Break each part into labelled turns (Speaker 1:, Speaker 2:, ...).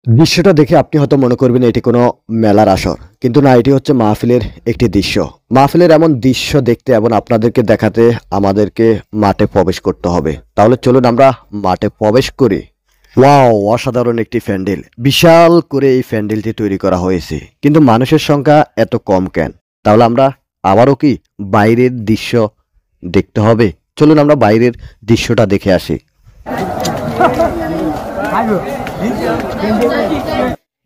Speaker 1: দৃশ্যটা দেখে আপনি হয়তো মনে করবেন এটি কোনো মেলার আসর, কিন্তু না, এটি হচ্ছে মাহফিলের একটি দৃশ্য। মাহফিলের এমন দৃশ্য দেখতে এবং আপনাদেরকে দেখাতে আমাদেরকে মাঠে প্রবেশ করতে হবে। তাহলে চলুন আমরা মাঠে প্রবেশ করি। ওয়াও, অসাধারণ একটি প্যান্ডেল, বিশাল করে এই প্যান্ডেলটি তৈরি করা হয়েছে, কিন্তু মানুষের সংখ্যা এত কম কেন? তাহলে আমরা আবারও কি বাইরের দৃশ্য দেখতে হবে? চলুন আমরা বাইরের দৃশ্যটা দেখে আসি।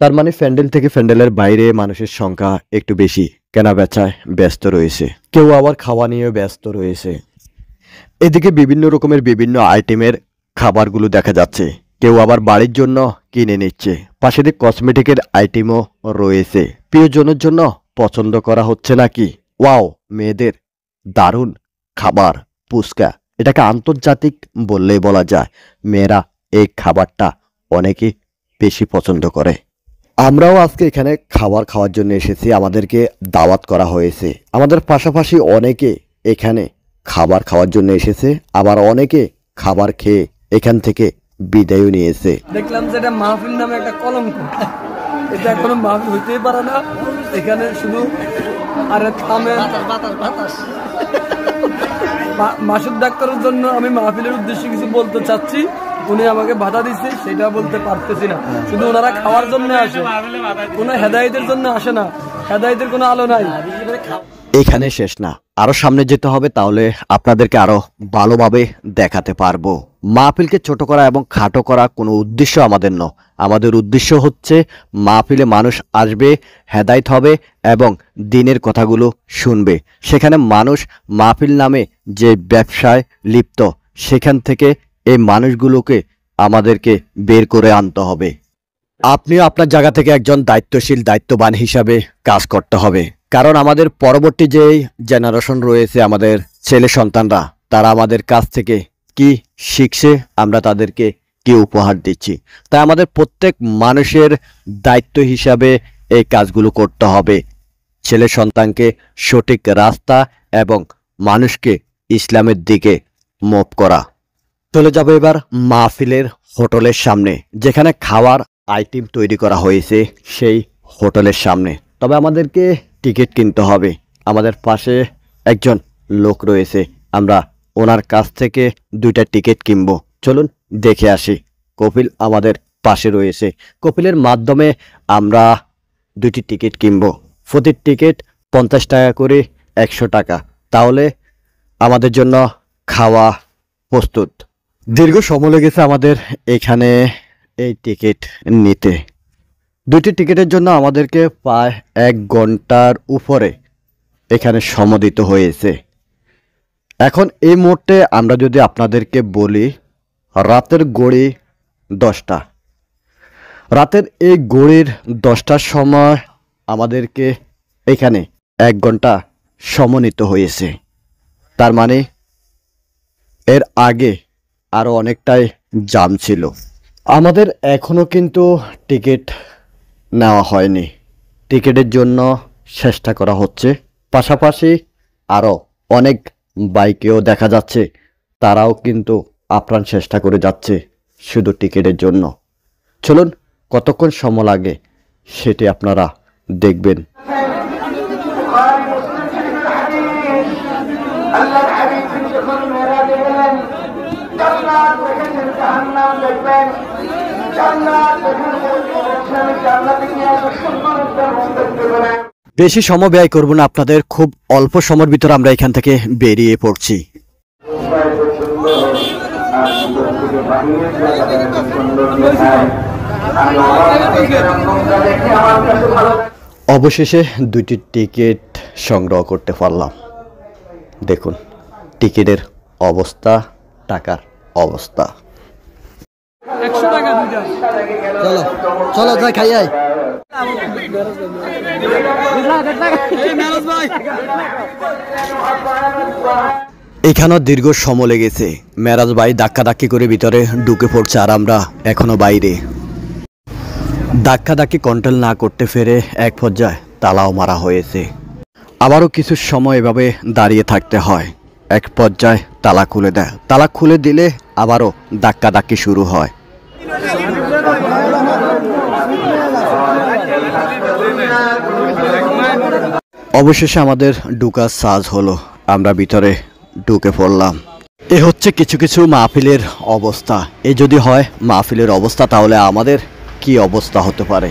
Speaker 1: তার মানে প্যান্ডেল থেকে প্যান্ডেলের বাইরে মানুষের সংখ্যা একটু বেশি, কেনা বেচায় ব্যস্ত রয়েছে, কেউ আবার খাওয়া নিয়ে ব্যস্ত রয়েছে। এদিকে বিভিন্ন রকমের বিভিন্ন আইটেমের খাবারগুলো দেখা যাচ্ছে, কেউ আবার বাড়ির জন্য কিনে নিচ্ছে। পাশে দিকে কসমেটিকের আইটেমও রয়েছে, প্রিয়জনের জন্য পছন্দ করা হচ্ছে নাকি। ওয়াও, মেয়েদের দারুণ খাবার ফুচকা, এটাকে আন্তর্জাতিক বললেই বলা যায়। মেয়েরা এই খাবারটা অনেকে বেশি পছন্দ করে। আমরাও আজকে এখানে খাবার খাওয়ার জন্য এসেছি, আমাদেরকে দাওয়াত করা হয়েছে। আমাদের পাশাপাশি অনেকে এখানে খাবার খাওয়ার জন্য এসেছে, আবার অনেকে খাবার খেয়ে এখান থেকে বিদায়ও নিয়েছে।
Speaker 2: দেখলাম যে এটা মাহফিল নামে একটা কলঙ্ক, এটা কোনো মাহফিল হইতেই পারে না। এখানে শুধু আরে থামে মাসুদ ডাক্তারের জন্য আমি মাহফিলের উদ্দেশ্যে কিছু বলতে চাচ্ছি, উনি আমাকে বাধা দিচ্ছে, সেটা বলতে পারতেছি না। শুধু ওনারা খাওয়ার জন্য আসে, কোনো হেদায়েতের জন্য আসে না, হেদায়েতের কোনো আলো নাই।
Speaker 1: এখানে শেষ না, আরো সামনে যেতে হবে, তাহলে আপনাদেরকে আরো ভালোভাবে দেখাতে পারবো। মাহফিলকে ছোট করা এবং খাটো করা কোনো উদ্দেশ্য আমাদের নয়। আমাদের উদ্দেশ্য হচ্ছে মাহফিলে মানুষ আসবে, হেদায়েত হবে এবং দিনের কথাগুলো শুনবে। সেখানে মানুষ মাহফিল নামে যে ব্যবসায় লিপ্ত, সেখান থেকে এই মানুষগুলোকে আমাদেরকে বের করে আনতে হবে। আপনিও আপনার জায়গা থেকে একজন দায়িত্বশীল দায়িত্ববান হিসাবে কাজ করতে হবে, কারণ আমাদের পরবর্তী যে জেনারেশন রয়েছে, আমাদের ছেলে সন্তানরা, তারা আমাদের কাছ থেকে কি শিখছে, আমরা তাদেরকে কি উপহার দিচ্ছি। তাই আমাদের প্রত্যেক মানুষের দায়িত্ব হিসাবে এই কাজগুলো করতে হবে, ছেলে সন্তানকে সঠিক রাস্তা এবং মানুষকে ইসলামের দিকে মুভ করা। চলে যাব এবার মাহফিলের হোটেলের সামনে, যেখানে খাওয়ার আইটেম তৈরি করা হয়েছে সেই হোটেলের সামনে। তবে আমাদেরকে টিকিট কিনতে হবে। আমাদের পাশে একজন লোক রয়েছে, আমরা ওনার কাছ থেকে 2টা টিকিট কিনবো। চলুন দেখে আসি। কপিল আমাদের পাশে রয়েছে, কপিলের মাধ্যমে আমরা 2টি টিকিট কিনবো। প্রতি টিকিট 50 টাকা করে, 100 টাকা। তাহলে আমাদের জন্য খাওয়া প্রস্তুত। দীর্ঘ সময় লেগেছে আমাদের এখানে এই টিকিট নিতে। 2টি টিকিটের জন্য আমাদেরকে প্রায় 1 ঘন্টার উপরে এখানে সময় দিতে হয়েছে। এখন এই মুহূর্তে আমরা যদি আপনাদেরকে বলি, রাতের ঘড়ি 10টা, রাতের এই ঘড়ির 10টার সময় আমাদেরকে এখানে 1 ঘন্টা সময় নিতে হয়েছে। তার মানে এর আগে আরও অনেকটাই জাম ছিল। আমাদের এখনও কিন্তু টিকিট নেওয়া হয়নি, টিকিটের জন্য চেষ্টা করা হচ্ছে। পাশাপাশি আরও অনেক বাইকেও দেখা যাচ্ছে, তারাও কিন্তু আপ্রাণ চেষ্টা করে যাচ্ছে শুধু টিকিটের জন্য। চলুন কতক্ষণ সময় লাগে সেটি আপনারা দেখবেন। বেশি সময় ব্যয় করব না আপনাদের, খুব অল্প সময়ের ভিতরে আমরা এখান থেকে বেরিয়ে পড়ছি। অবশেষে 2টি টিকিট সংগ্রহ করতে পারলাম। দেখুন টিকিটের অবস্থা, টাকার অবস্থা।
Speaker 2: 100 টাকা দুইটা।
Speaker 1: চলো চলো যাই খাই আই। এখানেও দীর্ঘ সময় লেগেছে। মেরাজ ভাই ধাক্কাধাক্কি করে ভিতরে ঢুকে পড়ছে, আর আমরা এখনো বাইরে। ধাক্কাধাক্কি কন্ট্রোল না করতে পেরে এক পর্যায়ে তালাও মারা হয়েছে। আবারও কিছু সময় এভাবে দাঁড়িয়ে থাকতে হয়। এক পর্যায়ে তালা খুলে দেয়, তালা খুলে দিলে আবারও ধাক্কাধাক্কি শুরু হয়। অবশেষে আমাদের ঢুকার সাজ হলো, আমরা ভিতরে ঢুকে পড়লাম। এ হচ্ছে কিছু কিছু মাহফিলের অবস্থা। এ যদি হয় মাহফিলের অবস্থা, তাহলে আমাদের কি অবস্থা হতে পারে।